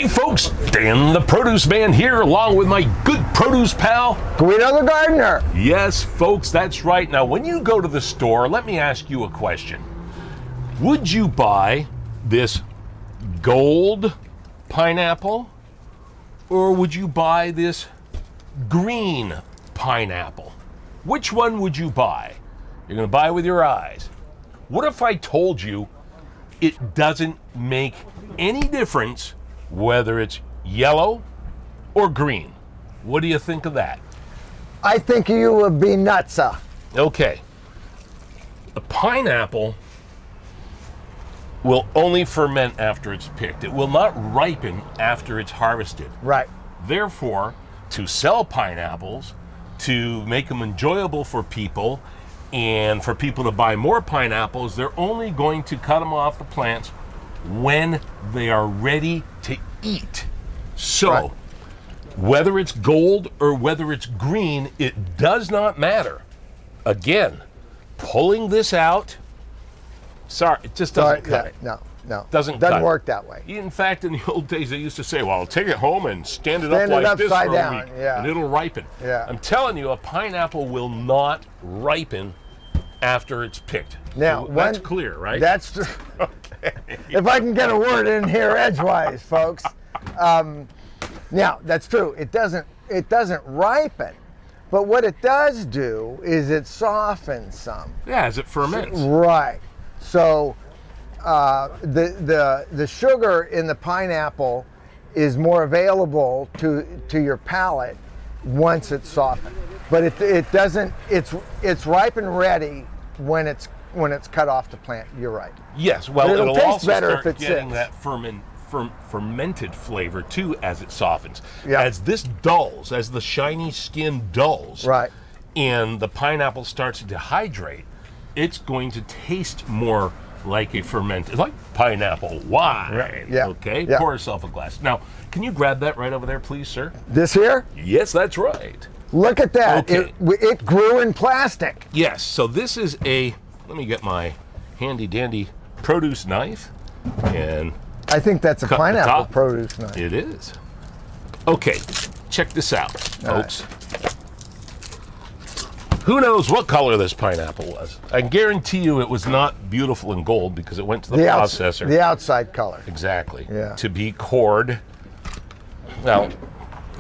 Hey folks, Dan the Produce Man here along with my good produce pal, Guido the Gardener. Yes folks, that's right. Now when you go to the store, let me ask you a question. Would you buy this gold pineapple or would you buy this green pineapple? Which one would you buy? You're going to buy with your eyes. What if I told you it doesn't make any difference whether it's yellow or green? What do you think of that? I think you would be nutsa. Okay. A pineapple will only ferment after it's picked. It will not ripen after it's harvested. Right. Therefore, to sell pineapples, to make them enjoyable for people, and for people to buy more pineapples, they're only going to cut them off the plants when they are ready to eat. So, right. Whether it's gold or whether it's green, it does not matter. Again, pulling this out, sorry, it just doesn't cut it. No. Doesn't work that way. In fact, in the old days, they used to say, well, take it home and stand it up Stand it like this for upside a down, week, yeah. and it'll ripen. Yeah. I'm telling you, a pineapple will not ripen after it's picked. Now, So that's clear, right? That's okay. If I can get a word in here edgewise, folks. Now, that's true. It doesn't ripen, but what it does do is it softens some. Yeah, as it ferments. Right. So the sugar in the pineapple is more available to your palate once it's softened. But it doesn't. It's ripe and ready when it's cut off the plant. You're right. Yes. Well, But it'll taste also better start if it getting sits. that fermented flavor too as it softens. Yeah. As this dulls, as the shiny skin dulls, Right. and the pineapple starts to dehydrate, it's going to taste more like a fermented, like pineapple wine. Right. Yeah. Okay. Yeah. Pour yourself a glass. Now, can you grab that right over there, please, sir? This here? Yes, that's right. Look at that. Okay. It grew in plastic. Yes. So this is a. Let me get my handy dandy produce knife and. I think that's a Cut the pineapple top. produce knife. It is. Okay, check this out, folks. Who knows what color this pineapple was? I guarantee you it was not beautiful and gold because it went to the processor. The outside color. Exactly. Yeah. To be cored. Well,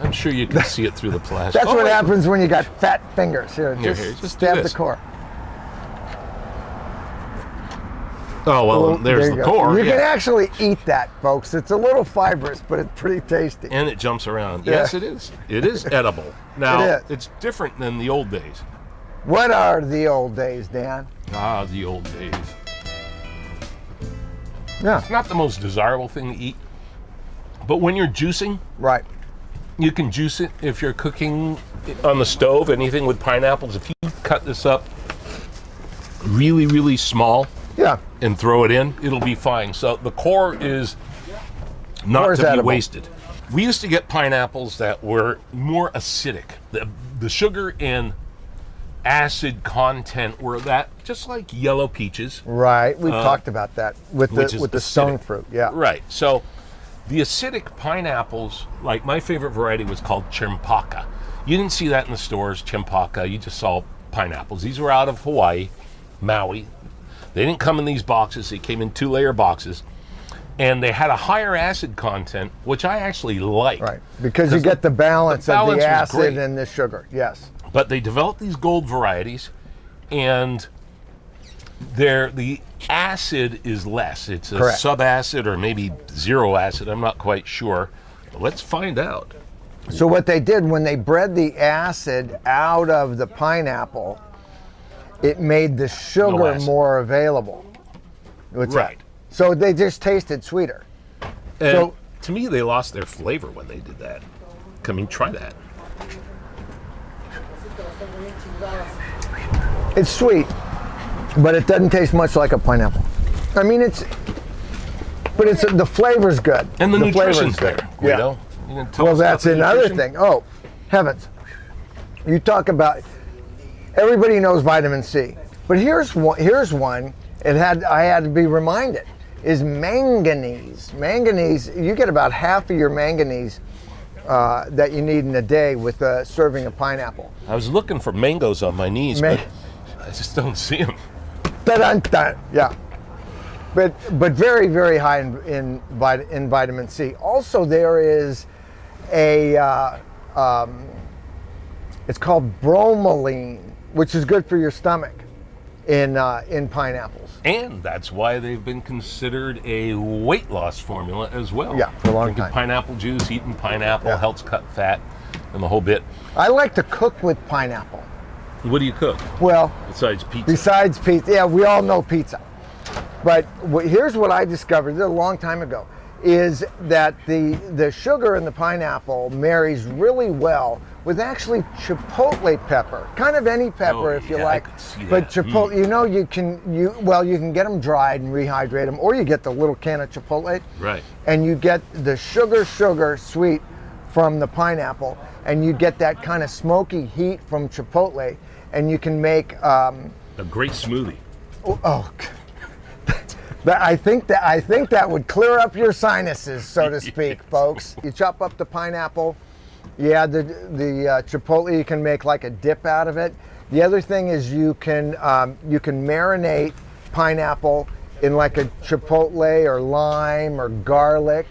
I'm sure you can see it through the plastic. That's what happens when you got fat fingers. Here, Here, just just do stab the this. core. Oh, well, there's there the you go. core. You yeah. can actually eat that, folks. It's a little fibrous, but it's pretty tasty. And it jumps around. Yeah. Yes, it is. It is edible. Now, It is. it's different than the old days. What are the old days, Dan? Ah, the old days. Yeah, It's not the most desirable thing to eat, but when you're juicing, right. you can juice it if you're cooking on the stove, anything with pineapples. If you cut this up really, really small Yeah, and throw it in, it'll be fine. So the core is not Core is to be edible. wasted. We used to get pineapples that were more acidic. The sugar and acid content were that, just like yellow peaches. right. We talked about that with which is the stone acidic. fruit. Yeah, Right. So the acidic pineapples, like my favorite variety was called Chimpaka. You didn't see that in the stores, Chimpaka. You just saw pineapples. These were out of Hawaii, Maui. They didn't come in these boxes. They came in 2-layer boxes. And they had a higher acid content, which I actually like. right. Because you get the balance of balance the was acid great. and the sugar. Yes. But they developed these gold varieties, and the acid is less. It's a Correct. subacid or maybe zero acid. I'm not quite sure. But let's find out. So what they did when they bred the acid out of the pineapple, it made the sugar acid. more available. What's that? Right. So they just tasted sweeter. And So- to me, they lost their flavor when they did that. Come in, try that. It's sweet, but it doesn't taste much like a pineapple. I mean, the flavor's good. And the nutrition's flavor's good. there, Guido. You gonna tell Well, us about that's the another nutrition? thing. Oh, heavens. You talk about, everybody knows vitamin C, but here's one I had to be reminded. is manganese. Manganese, you get about half of your manganese that you need in a day with a serving of pineapple. I was looking for mangoes on my knees, but I just don't see them. Dun-dun-dun. Yeah. But very, very high in vitamin C. Also, there is a it's called bromelain, which is good for your stomach in pineapples. And that's why they've been considered a weight loss formula as well. Yeah, for a long Drinking time. Pineapple juice, eating pineapple Yeah. helps cut fat and the whole bit. I like to cook with pineapple. What do you cook Well, besides pizza? besides pizza, yeah, we all know pizza. But here's what I discovered a long time ago, is that the sugar in the pineapple marries really well with actually chipotle pepper, kind of any pepper if you yeah, like. I could see But that. chipotle, you know, you can get them dried and rehydrate them, or you get the little can of chipotle, Right. and you get the sugar sweet from the pineapple, and you get that kind of smoky heat from chipotle, and you can make A great smoothie. I think that would clear up your sinuses, so to speak, folks. You chop up the pineapple, you add the chipotle. You can make like a dip out of it. The other thing is you can marinate pineapple in like a chipotle or lime or garlic,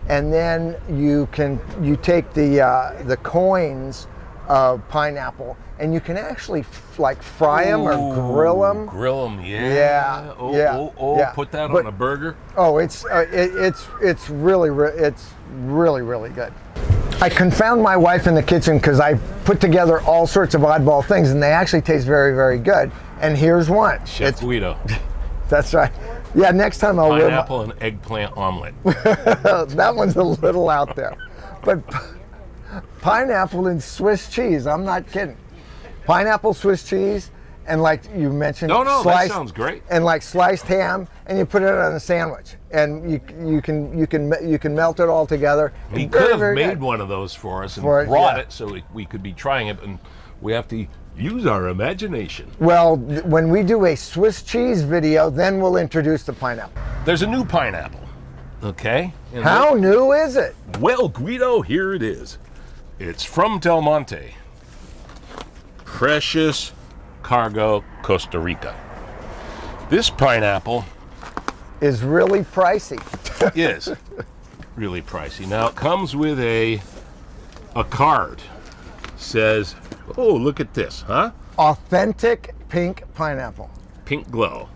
and then you take the coins of pineapple, and you can actually like fry them or grill them. Grill them, yeah. Yeah, yeah. Put that But- on a burger. Oh, it's really really good. I confound my wife in the kitchen because I put together all sorts of oddball things, and they actually taste very, very good. And here's one. Chef Guido. That's right. Yeah, next time I'll wear Pineapple and eggplant omelet. that one's a little out there. But pineapple and Swiss cheese, I'm not kidding. Pineapple, Swiss cheese, and like you mentioned, that sounds great. And like sliced ham, and you put it on a sandwich, and you can melt it all together. He It's could very, have very made good. one of those for us and For it, brought yeah. it so we could be trying it, and we have to use our imagination. Well, when we do a Swiss cheese video, then we'll introduce the pineapple. There's a new pineapple, okay? And How new is it? Well, Guido, here it is. It's from Del Monte. Precious Cargo, Costa Rica. This pineapple Is really pricey. is really pricey. Now, it comes with a card. Says, oh, look at this, huh? Authentic pink pineapple. Pink glow.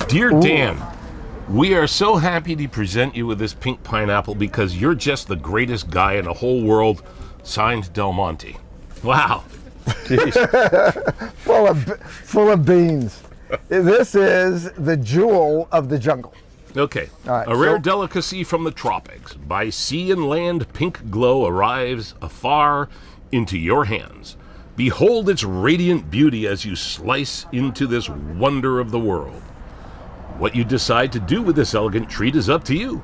Dear Dan, we are so happy to present you with this pink pineapple because you're just the greatest guy in the whole world. Signed, Del Monte. Wow. Jeez. Full of beans. This is the jewel of the jungle. Okay. All right, a rare so- delicacy from the tropics. By sea and land, pink glow arrives afar into your hands. Behold its radiant beauty as you slice into this wonder of the world. What you decide to do with this elegant treat is up to you.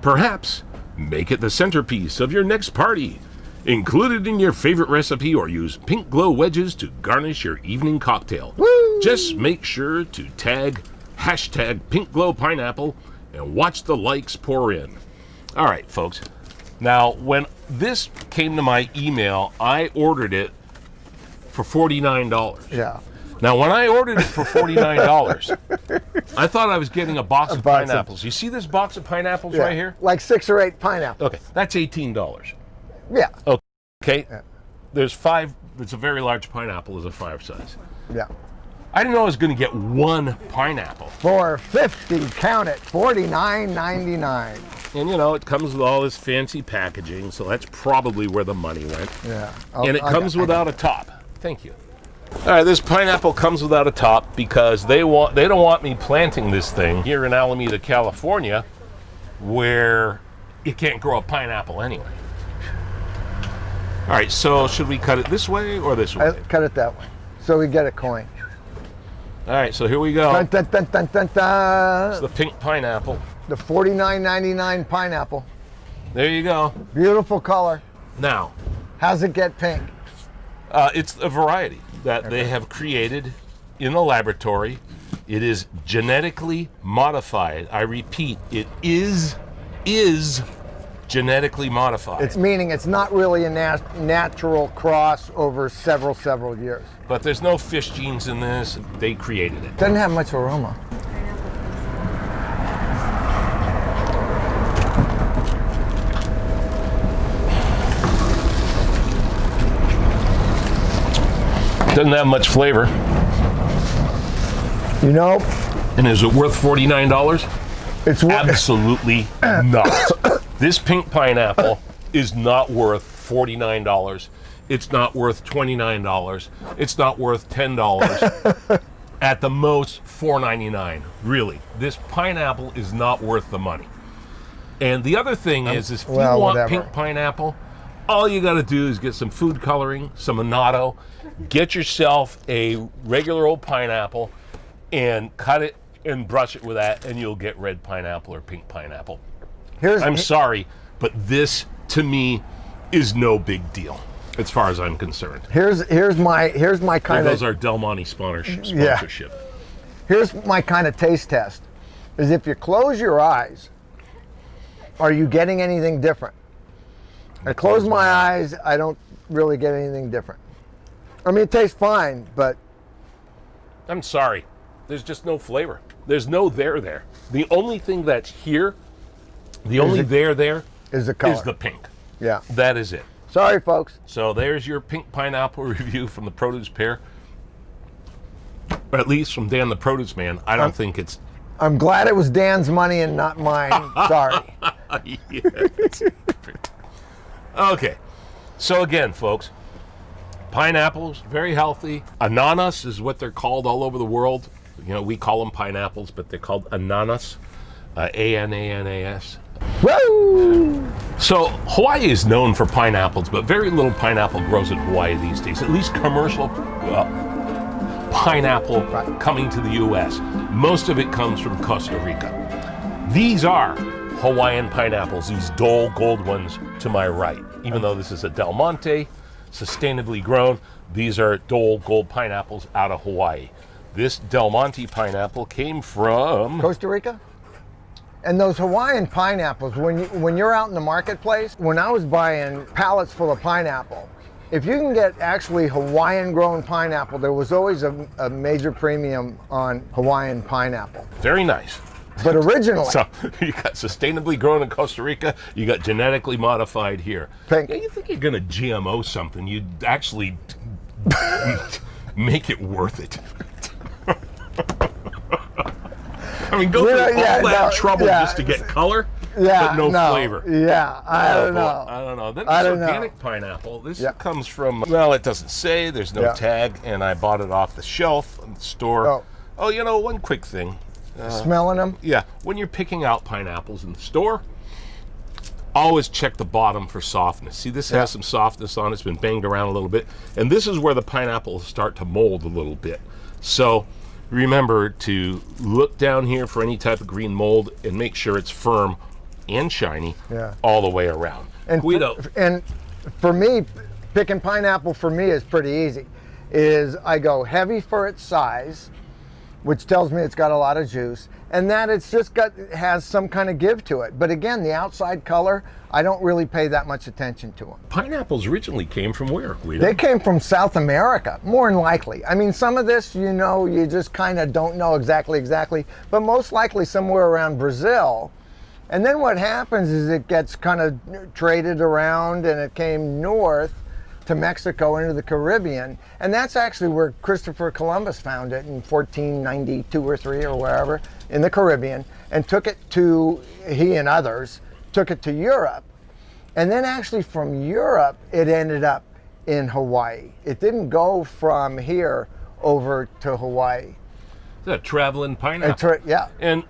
Perhaps make it the centerpiece of your next party. Include it in your favorite recipe or use pink glow wedges to garnish your evening cocktail. Woo! Just make sure to tag #pinkglowpineapple and watch the likes pour in. All right, folks. Now, when this came to my email, I ordered it for $49. Yeah. Now, when I ordered it for $49, I thought I was getting a box of box of- pineapples. You see this box of pineapples right here? Like 6 or 8 pineapples. Okay, that's $18. Yeah. Okay, there's 5. It's a very large pineapple, is a 5 size. Yeah. I didn't know I was going to get one pineapple. For 50, count it, $49.99. And you know, it comes with all this fancy packaging, so that's probably where the money went. Yeah. And it comes without a top. Thank you. All right, this pineapple comes without a top because they don't want me planting this thing here in Alameda, California, where you can't grow a pineapple anyway. All right, so should we cut it this way or this way? Cut it that way, so we get a coin. All right, so here we go. Dun, dun, dun, dun, dun, dun. It's the pink pineapple. The $49.99 pineapple. There you go. Beautiful color. Now, How's it get pink? it's a variety that they have created in a laboratory. It is genetically modified. I repeat, it is genetically modified. It's meaning it's not really a natural cross over several years. But there's no fish genes in this. They created it. Doesn't have much aroma. Doesn't have much flavor. You know? And is it worth $49? It's worth absolutely not. This pink pineapple is not worth $49. It's not worth $29. It's not worth $10. At the most, $4.99. Really, this pineapple is not worth the money. And the other thing is if you want pink pineapple, all you got to do is get some food coloring, some annatto, get yourself a regular old pineapple, and cut it and brush it with that, and you'll get red pineapple or pink pineapple. I'm sorry, but this to me is no big deal as far as I'm concerned. Here's my kind of. Those are Del Monte sponsorship. Yeah. Here's my kind of taste test: is if you close your eyes, are you getting anything different? I close my eyes, I don't really get anything different. I mean, it tastes fine, but I'm sorry, there's just no flavor. There's no there. The only thing that's here. The only there is the color. Is the pink. Yeah. That is it. Sorry, folks. So there's your pink pineapple review from the Produce Pair. Or at least from Dan the Produce Man. I don't think it's... I'm glad it was Dan's money and not mine. Sorry. Okay. So again, folks, pineapples, very healthy. Ananas is what they're called all over the world. You know, we call them pineapples, but they're called ananas. A-N-A-N-A-S. Woo! So Hawaii is known for pineapples, but very little pineapple grows in Hawaii these days. At least commercial pineapple coming to the U.S. Most of it comes from Costa Rica. These are Hawaiian pineapples, these dull gold ones to my right. Even though this is a Del Monte, sustainably grown, these are dull gold pineapples out of Hawaii. This Del Monte pineapple came from... Costa Rica? And those Hawaiian pineapples, when you're out in the marketplace, when I was buying pallets full of pineapple, if you can get actually Hawaiian grown pineapple, there was always a major premium on Hawaiian pineapple. Very nice. But originally... So you got sustainably grown in Costa Rica, you got genetically modified here. Pink. Yeah, you think you're gonna GMO something, you'd actually make it worth it. I mean, go through all that trouble just to get color, but no flavor. Yeah, I don't know. I don't know. Then this organic pineapple, this comes from, well, it doesn't say, there's no tag, and I bought it off the shelf in the store. Oh, you know, one quick thing. Smelling them? Yeah, when you're picking out pineapples in the store, always check the bottom for softness. See, this has some softness on it. It's been banged around a little bit, and this is where the pineapples start to mold a little bit. So remember to look down here for any type of green mold and make sure it's firm and shiny all the way around. And Guido. For me, picking pineapple for me is pretty easy. I go heavy for its size, which tells me it's got a lot of juice, and that it's just has some kind of give to it. But again, the outside color, I don't really pay that much attention to them. Pineapples originally came from where, Guido? They came from South America, more than likely. I mean, some of this, you know, you just kind of don't know exactly, but most likely somewhere around Brazil. And then what happens is it gets kind of traded around, and it came north to Mexico into the Caribbean, and that's actually where Christopher Columbus found it in 1492 or 3 or wherever in the Caribbean, and took it to, he and others took it to Europe, and then actually from Europe it ended up in Hawaii. It didn't go from here over to Hawaii. It's a traveling pineapple. And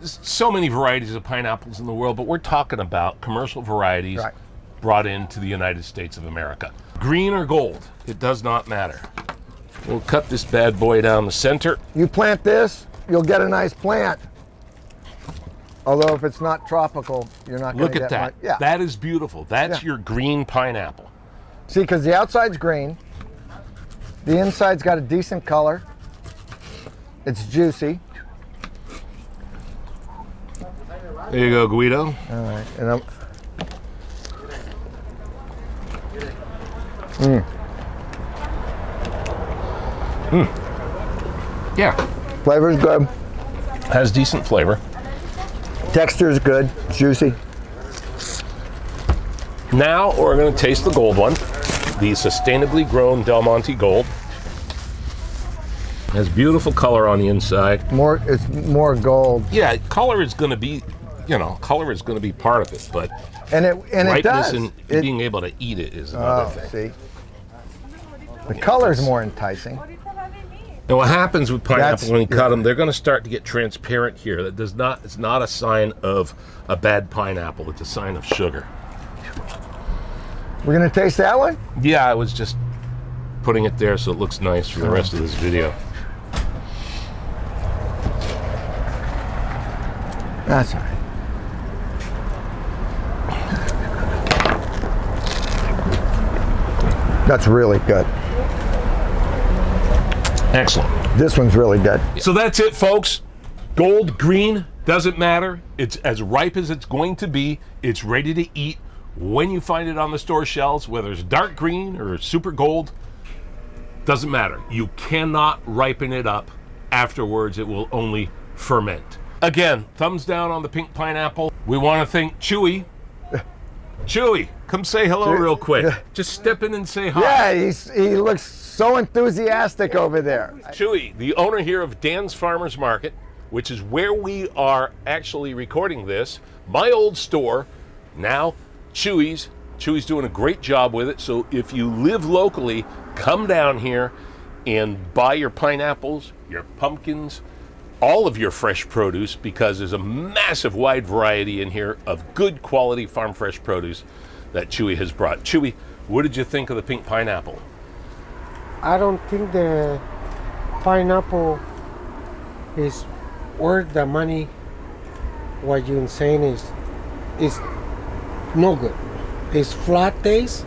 so many varieties of pineapples in the world, but we're talking about commercial varieties brought into the United States of America. Green or gold, it does not matter. We'll cut this bad boy down the center. You plant this, you'll get a nice plant. Although if it's not tropical, you're not going to get that. Yeah. That is beautiful. That's your green pineapple. See, because the outside's green, the inside's got a decent color. It's juicy. There you go, Guido. All right, and I'm. Yeah, Flavor's good. has decent flavor. Texture's good. Juicy. Now we're going to taste the gold one, the sustainably grown Del Monte Gold. Has beautiful color on the inside. It's more gold. Yeah, color is going to be, color is going to be part of it, but And it ripeness does. and being able to eat it is another thing. See. The color's more enticing. And what happens with pineapple when you yeah. cut them, they're going to start to get transparent here. It's not a sign of a bad pineapple. It's a sign of sugar. We're gonna taste that one? Yeah, I was just putting it there so it looks nice for the rest of this video. That's all right. That's really good. Excellent. This one's really good. So that's it, folks. Gold, green, doesn't matter. It's as ripe as it's going to be. It's ready to eat when you find it on the store shelves, whether it's dark green or super gold. Doesn't matter. You cannot ripen it up afterwards. It will only ferment. Again, thumbs down on the pink pineapple. We want to thank Chewy. Chewy, come say hello real quick. Just step in and say hi. Yeah, he looks so enthusiastic over there. Chewy, the owner here of Dan's Farmers Market, which is where we are actually recording this. My old store, now Chewy's. Chewy's doing a great job with it. So if you live locally, come down here and buy your pineapples, your pumpkins, all of your fresh produce, because there's a massive wide variety in here of good quality farm fresh produce that Chewy has brought. Chewy, what did you think of the pink pineapple? I don't think the pineapple is worth the money. What you're saying is no good. It's flat taste.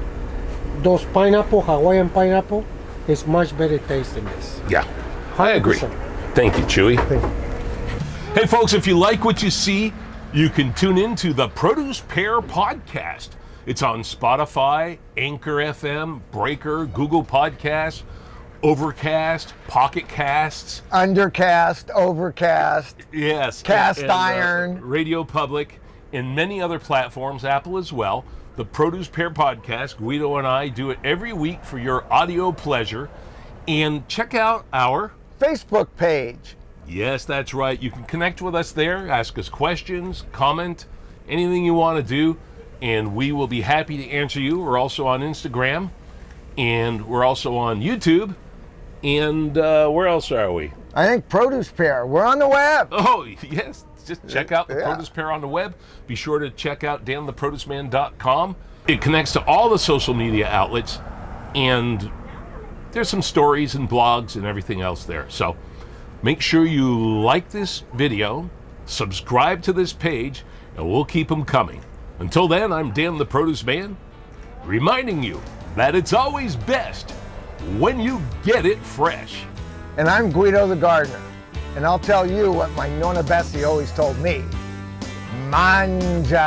Those pineapple, Hawaiian pineapple, is much better taste than this. Yeah, I agree. 100%. Thank you, Chewy. Thank you. Hey, folks, if you like what you see, you can tune into the Produce Pair podcast. It's on Spotify, Anchor FM, Breaker, Google Podcasts, Overcast, Pocket Casts. Undercast, overcast, Yes. Cast iron. Radio Public, and many other platforms, Apple as well. The Produce Pair podcast, Guido and I do it every week for your audio pleasure. And check out our Facebook page. Yes, that's right. You can connect with us there, ask us questions, comment, anything you want to do, and we will be happy to answer you. We're also on Instagram, and we're also on YouTube, and where else are we? I think Produce Pair. We're on the web. Oh, yes. Just check out the Yeah. Produce Pair on the web. Be sure to check out dantheproduceman.com. It connects to all the social media outlets, and there's some stories and blogs and everything else there. So make sure you like this video, subscribe to this page, and we'll keep them coming. Until then, I'm Dan the Produce Man, reminding you that it's always best when you get it fresh. And I'm Guido the gardener. And I'll tell you what my Nonna Bessie always told me. Manja.